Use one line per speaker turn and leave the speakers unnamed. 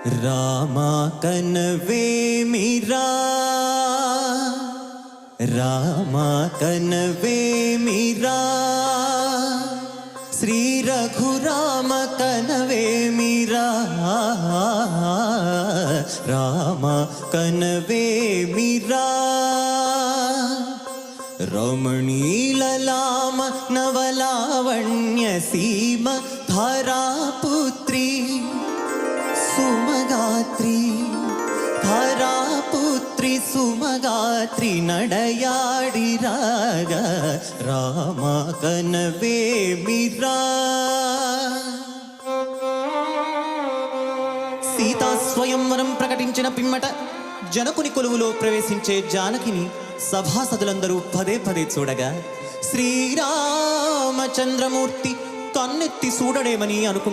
రామా కనవేమిరా రామా కనవేమిరా శ్రీ రఘురామ కనవేమిరా రామ కనవేమిరా రమణీలలామ నవలావణ్య సీమ ధారాపుత్రి సుమగాత్రి ధారాపుత్రి సుమగాత్రి నడయాడి రాగ రామ కనవేమిరా సీతా స్వయంవరం ప్రకటించిన పిమ్మట జనకుని కొలువులో ప్రవేశించే జానకిని సభాసదులందరూ పదే పదే చూడగా శ్రీరామచంద్రమూర్తి కన్నెత్తి చూడడేమని అనుకుంటారు.